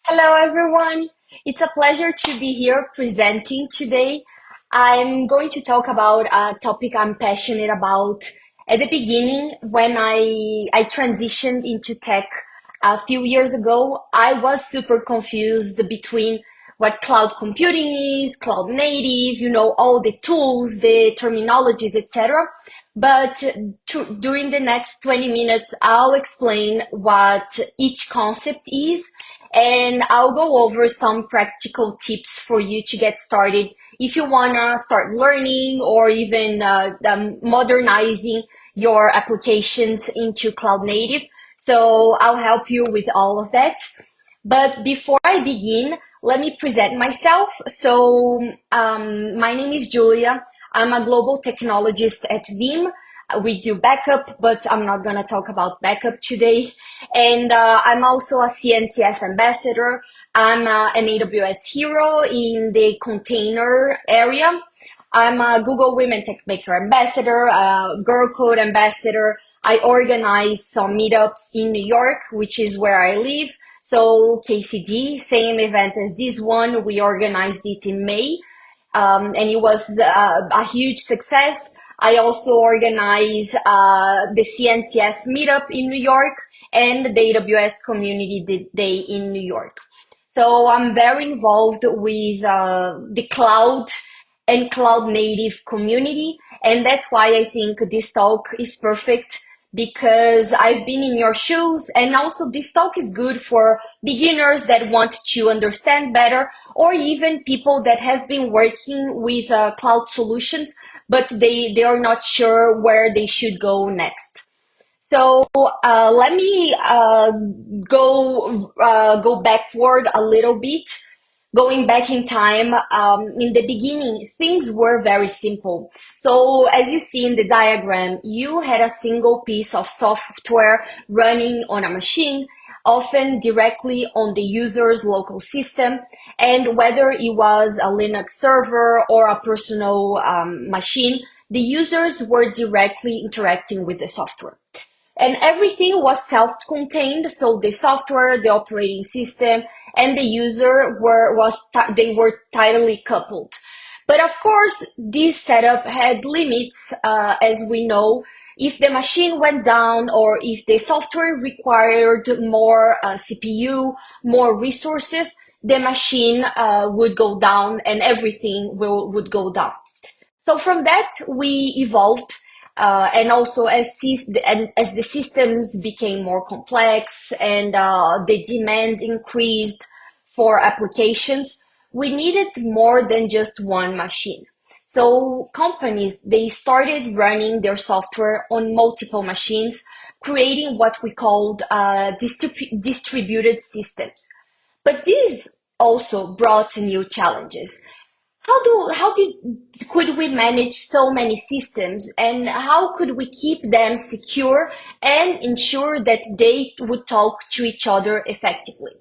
Hello, everyone. It's a pleasure to be here presenting today. I'm going to talk about a topic I'm passionate about. At the beginning, when I transitioned into tech a few years ago, I was super confused between what cloud computing is, cloud native, all the tools, the terminologies, etc. But during the next 20 minutes, I'll explain what each concept is, and I'll go over some practical tips for you to get started if you wanna start learning or even modernizing your applications into cloud native. So I'll help you with all of that. But before I begin, let me present myself. My name is Julia. I'm a global technologist at Veeam. We do backup, but I'm not going to talk about backup today. And I'm also a CNCF ambassador. I'm an AWS hero in the container area. I'm a Google Women Tech Maker ambassador, a Girl Code ambassador. I organize some meetups in New York, which is where I live. So KCD, same event as this one, we organized it in May, and it was a huge success. I also organize the CNCF meetup in New York and the AWS Community Day in New York. So I'm very involved with the cloud and cloud native community, and that's why I think this talk is perfect because I've been in your shoes, and also this talk is good for beginners that want to understand better, or even people that have been working with cloud solutions, but they are not sure where they should go next. So let me go backward a little bit. Going back in time, in the beginning, things were very simple. So as you see in the diagram, you had a single piece of software running on a machine, often directly on the user's local system. And whether it was a Linux server or a personal machine, the users were directly interacting with the software. And everything was self-contained, so the software, the operating system, and the user they were tightly coupled. But of course, this setup had limits, as we know. If the machine went down or if the software required more CPU, more resources, the machine would go down and everything would go down. So from that, we evolved, and also as the systems became more complex and the demand increased for applications, we needed more than just one machine. So companies, they started running their software on multiple machines, creating what we called distributed systems. But this also brought new challenges. How did could we manage so many systems, and how could we keep them secure and ensure that they would talk to each other effectively?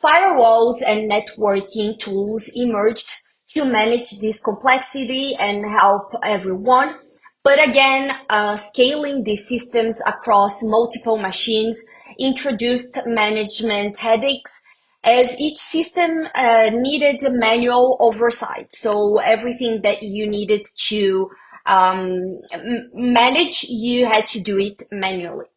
Firewalls and networking tools emerged to manage this complexity and help everyone. But again, scaling these systems across multiple machines introduced management headaches as each system needed manual oversight. So everything that you needed to manage, you had to do it manually.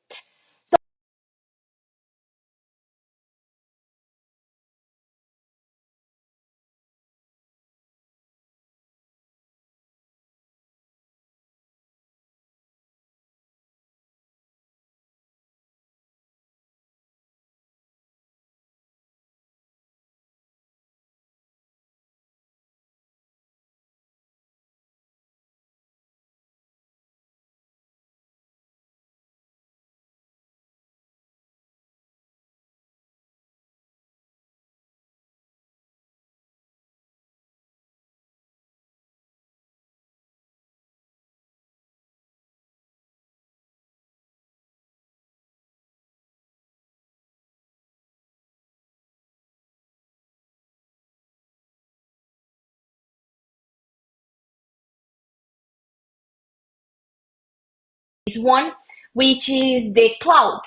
Is one, which is the cloud.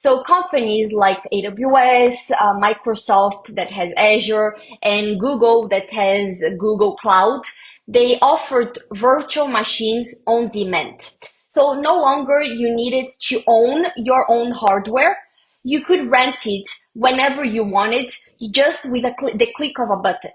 So companies like AWS, Microsoft that has Azure, and Google that has Google Cloud, they offered virtual machines on demand. So no longer you needed to own your own hardware. You could rent it whenever you wanted, just with the click of a button.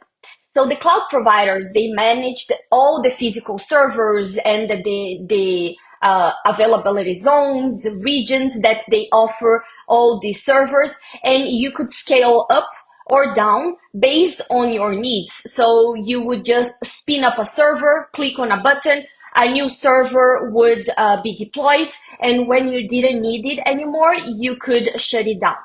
So the cloud providers, they managed all the physical servers and the availability zones, regions that they offer all these servers, and you could scale up or down based on your needs. So you would just spin up a server, click on a button, a new server would be deployed, and when you didn't need it anymore, you could shut it down.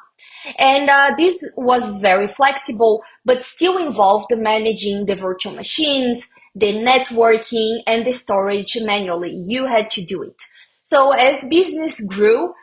And this was very flexible, but still involved managing the virtual machines, the networking, and the storage manually. You had to do it. So as business grew,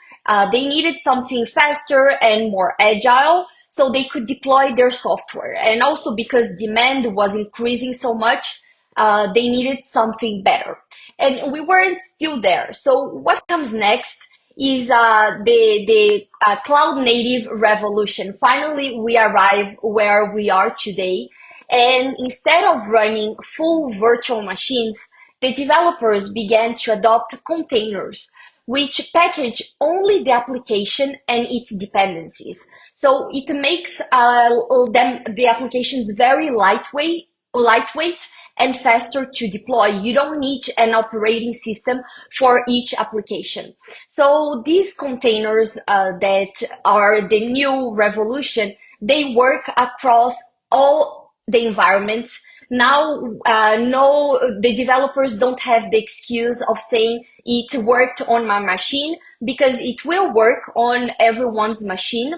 they needed something faster and more agile so they could deploy their software. And also because demand was increasing so much, they needed something better. And we weren't still there. So what comes next is the cloud native revolution. Finally, we arrive where we are today. And instead of running full virtual machines, the developers began to adopt containers, which package only the application and its dependencies. So it makes the applications very lightweight and faster to deploy. You don't need an operating system for each application. So these containers that are the new revolution, they work across all the environments. Now, no, the developers don't have the excuse of saying it worked on my machine, because it will work on everyone's machine.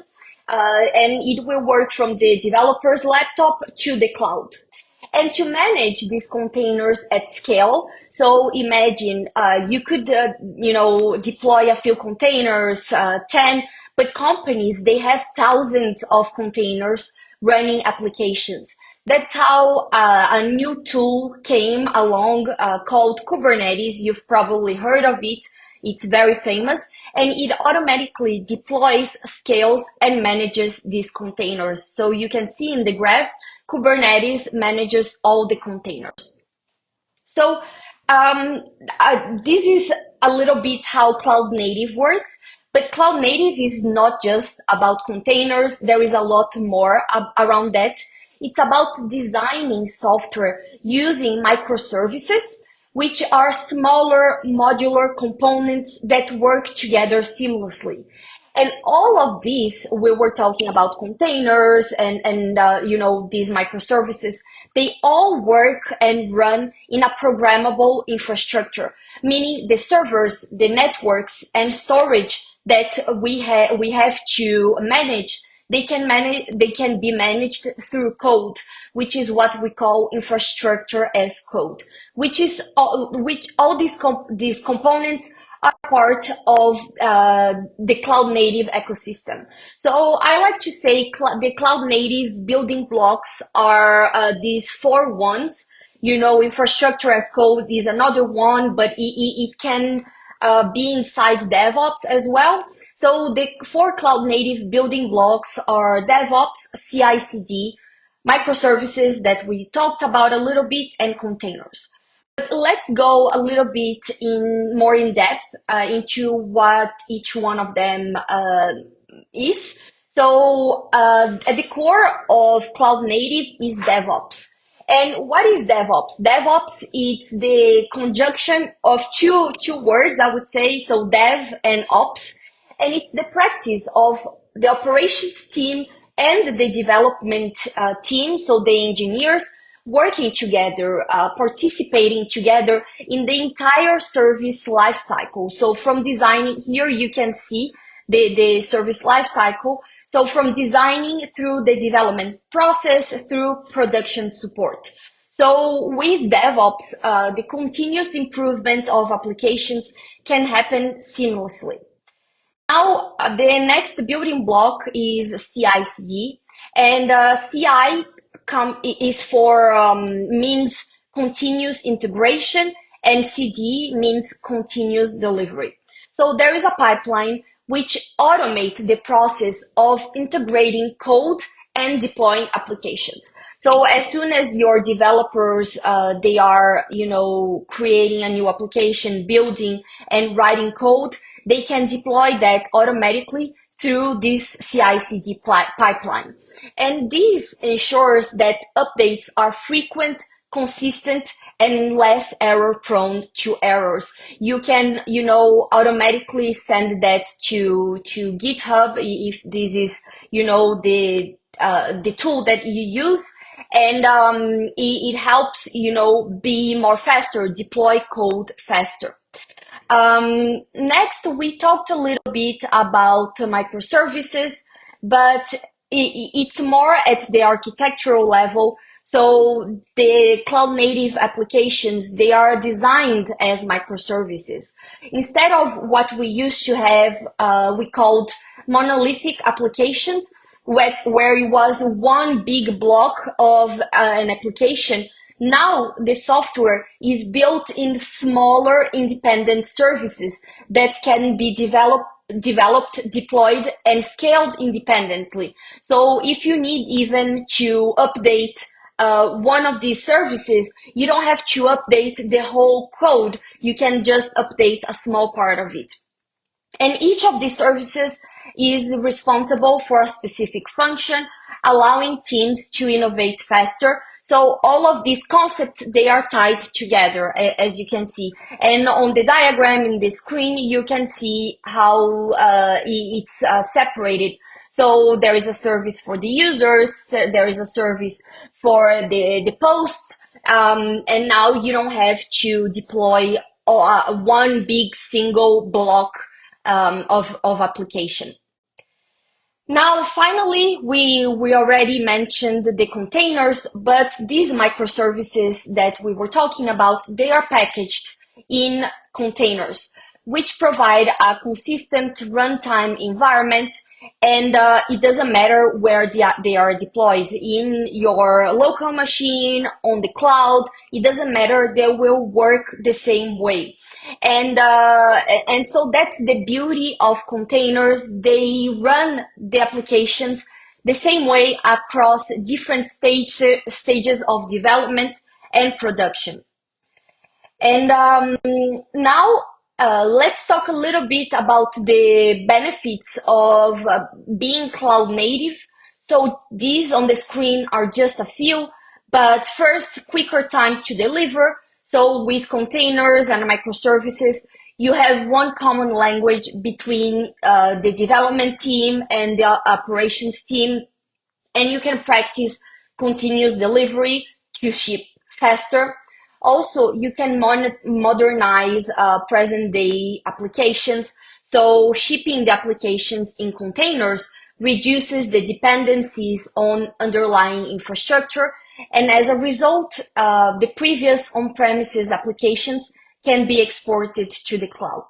And it will work from the developer's laptop to the cloud. And to manage these containers at scale, so imagine you could deploy a few containers, 10, but companies, they have thousands of containers running applications. That's how a new tool came along called Kubernetes. You've probably heard of it. It's very famous, and it automatically deploys, scales, and manages these containers. So you can see in the graph, Kubernetes manages all the containers. So this is a little bit how cloud native works, but cloud native is not just about containers. There is a lot more around that. It's about designing software using microservices, which are smaller modular components that work together seamlessly. And all of these, we were talking about containers and these microservices. They all work and run in a programmable infrastructure, meaning the servers, the networks, and storage that we have to manage. They can be managed through code, which is what we call infrastructure as code, which all these components are part of the cloud native ecosystem. So I like to say the cloud native building blocks are these four ones. Infrastructure as code is another one, but it can be inside DevOps as well. So the four cloud native building blocks are DevOps, CICD, microservices that we talked about a little bit, and containers. But let's go a little bit more in depth into what each one of them is. So at the core of cloud native is DevOps. And what is DevOps? DevOps is the conjunction of two words, I would say, so dev and ops. And it's the practice of the operations team and the development team, so the engineers, working together, participating together in the entire service lifecycle. So from designing, here you can see the service lifecycle. So from designing through the development process through production support. So with DevOps, the continuous improvement of applications can happen seamlessly. Now, the next building block is CI/CD, and CI is for means continuous integration, and CD means continuous delivery. So there is a pipeline which automate the process of integrating code and deploying applications. So as soon as your developers, they are, creating a new application, building and writing code, they can deploy that automatically through this CI/CD pipeline. And this ensures that updates are frequent, consistent, and less error prone to errors. You can, automatically send that to GitHub if this is, the tool that you use, and it helps, be more faster, deploy code faster. Next, we talked a little bit about microservices, but it's more at the architectural level. So the cloud native applications, they are designed as microservices. Instead of what we used to have, we called monolithic applications, where it was one big block of an application. Now the software is built in smaller independent services that can be developed, deployed, and scaled independently. So if you need even to update one of these services, you don't have to update the whole code. You can just update a small part of it. And each of these services is responsible for a specific function, allowing teams to innovate faster. So all of these concepts, they are tied together, as you can see. And on the diagram in the screen, you can see how it's separated. So there is a service for the users, there is a service for the posts, and now you don't have to deploy one big single block of application. Now, finally, we already mentioned the containers, but these microservices that we were talking about, they are packaged in containers, which provide a consistent runtime environment, and it doesn't matter where they are deployed, in your local machine, on the cloud, it doesn't matter, they will work the same way. And so that's the beauty of containers. They run the applications the same way across different stages of development and production. And now let's talk a little bit about the benefits of being cloud native. So these on the screen are just a few, but first, quicker time to deliver. So with containers and microservices, you have one common language between the development team and the operations team, and you can practice continuous delivery to ship faster. Also, you can modernize present day applications. So shipping the applications in containers reduces the dependencies on underlying infrastructure. And as a result, the previous on-premises applications can be exported to the cloud.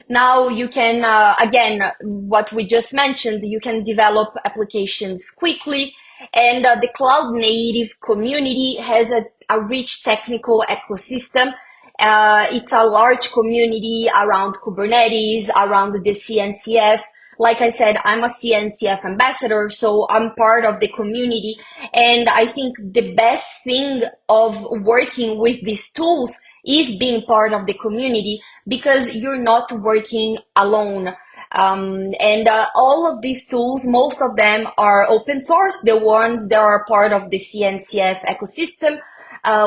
Now you can, again, what we just mentioned, you can develop applications quickly, and the cloud native community has a rich technical ecosystem. It's a large community around Kubernetes, around the CNCF. Like I said, I'm a CNCF ambassador, so I'm part of the community. And I think the best thing of working with these tools is being part of the community, because you're not working alone. And all of these tools, most of them are open source, the ones that are part of the CNCF ecosystem.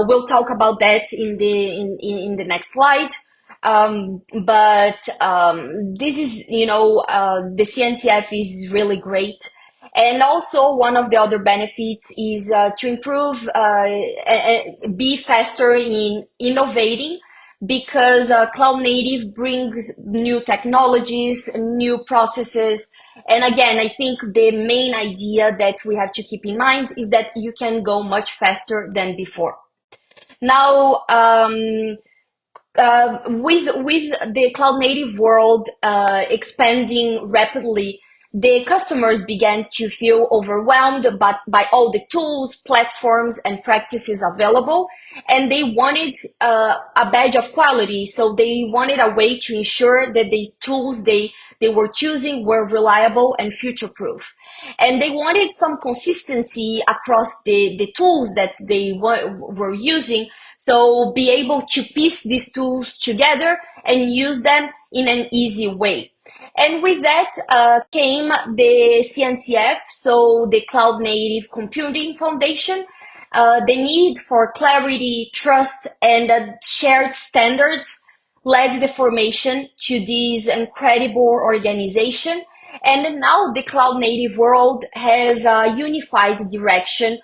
We'll talk about that in the next slide. But this is, the CNCF is really great. And also one of the other benefits is to improve, be faster in innovating, because cloud native brings new technologies, new processes. And again, I think the main idea that we have to keep in mind is that you can go much faster than before. Now, with the cloud native world expanding rapidly, the customers began to feel overwhelmed by all the tools, platforms, and practices available, and they wanted a badge of quality. So they wanted a way to ensure that the tools they they were choosing were reliable and future-proof. And they wanted some consistency across the tools that they were using. So be able to piece these tools together and use them in an easy way. And with that came the CNCF, so the Cloud Native Computing Foundation. The need for clarity, trust, and shared standards led the formation to this incredible organization. And now the cloud native world has a unified direction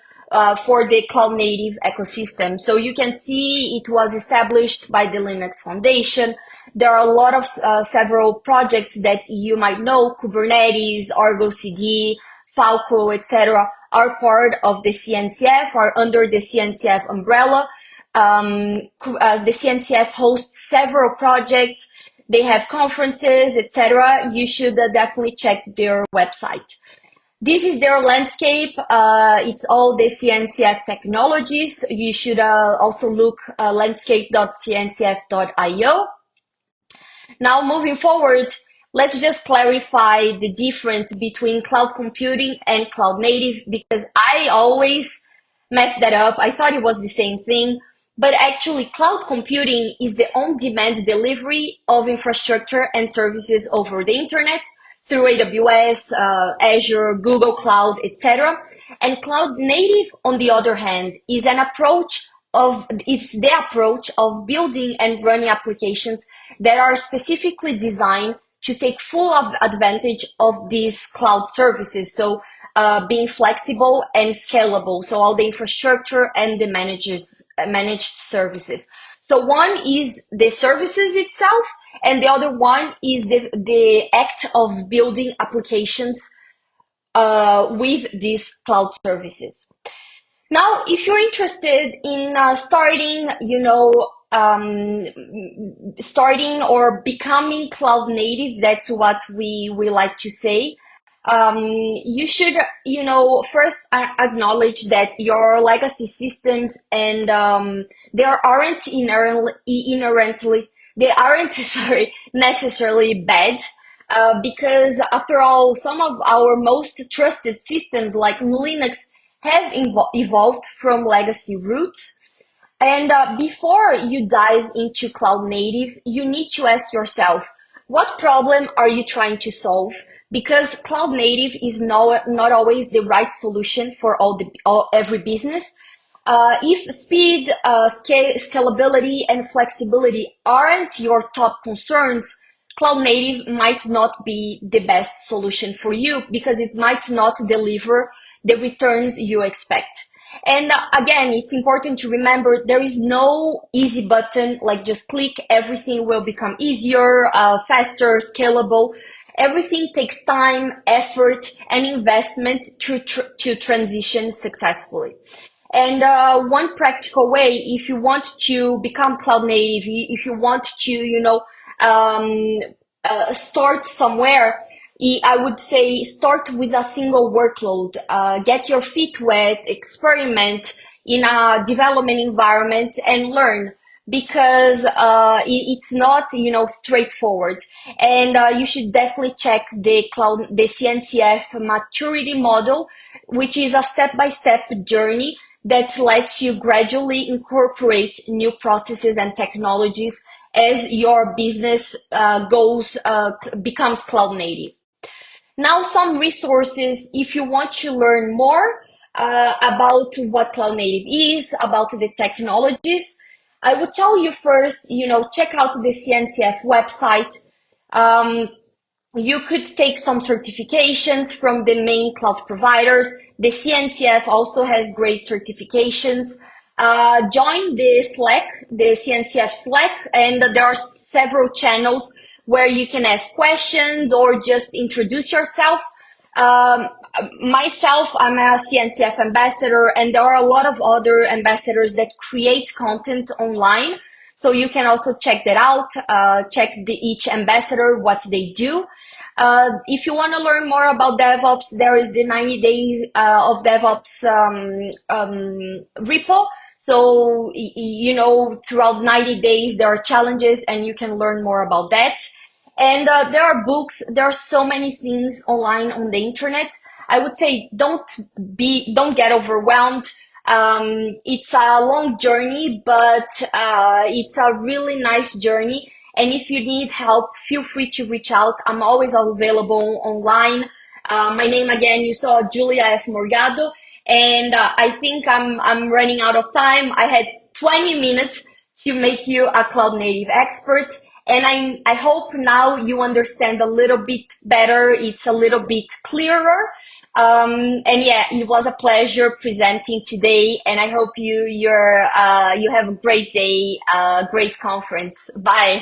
for the cloud native ecosystem. So you can see it was established by the Linux Foundation. There are a lot of several projects that you might know, Kubernetes, Argo CD, Falco, etc., are part of the CNCF, are under the CNCF umbrella. The CNCF hosts several projects. They have conferences, etc. You should definitely check their website. This is their landscape. It's all the CNCF technologies. You should also look landscape.cncf.io. Now, moving forward, let's just clarify the difference between cloud computing and cloud native because I always messed that up. I thought it was the same thing, but actually cloud computing is the on-demand delivery of infrastructure and services over the internet through AWS, Azure, Google Cloud, etc. And cloud native, on the other hand, is an approach it's the approach of building and running applications that are specifically designed to take full advantage of these cloud services. So being flexible and scalable. So all the infrastructure and the managed services. So one is the services itself, and the other one is the act of building applications with these cloud services. Now, if you're interested in starting or becoming cloud native, that's what we like to say. You should, first acknowledge that your legacy systems and they aren't they aren't, sorry, necessarily bad. Because after all, some of our most trusted systems like Linux have evolved from legacy roots. And before you dive into cloud native, you need to ask yourself, what problem are you trying to solve? Because cloud native is not always the right solution for every business. If speed, scalability, and flexibility aren't your top concerns, cloud native might not be the best solution for you because it might not deliver the returns you expect. And again, it's important to remember there is no easy button, like just click, everything will become easier, faster, scalable. Everything takes time, effort, and investment to transition successfully. And one practical way, if you want to become cloud native, if you want to, um, start somewhere, I would say start with a single workload. Get your feet wet, experiment in a development environment, and learn because it's not straightforward. And you should definitely check the CNCF maturity model, which is a step-by-step journey that lets you gradually incorporate new processes and technologies as your business becomes cloud native. Now, some resources if you want to learn more about what cloud native is, about the technologies. I would tell you first, check out the CNCF website. Um, you could take some certifications from the main cloud providers. The CNCF also has great certifications. Join the Slack, the CNCF Slack, and there are several channels where you can ask questions or just introduce yourself. Um, Myself, I'm a CNCF ambassador, and there are a lot of other ambassadors that create content online. So you can also check that out, check each ambassador, what they do. If you want to learn more about DevOps, there is the 90 days of DevOps repo. So, throughout 90 days, there are challenges and you can learn more about that. And there are books, there are so many things online on the internet. I would say don't get overwhelmed. It's a long journey, but it's a really nice journey. And if you need help, feel free to reach out. I'm always available online. My name again, you saw Julia F. Morgado, and I think I'm running out of time. I had 20 minutes to make you a cloud native expert. And I hope now you understand a little bit better. It's a little bit clearer. And yeah, it was a pleasure presenting today. And I hope you have a great day, great conference. Bye.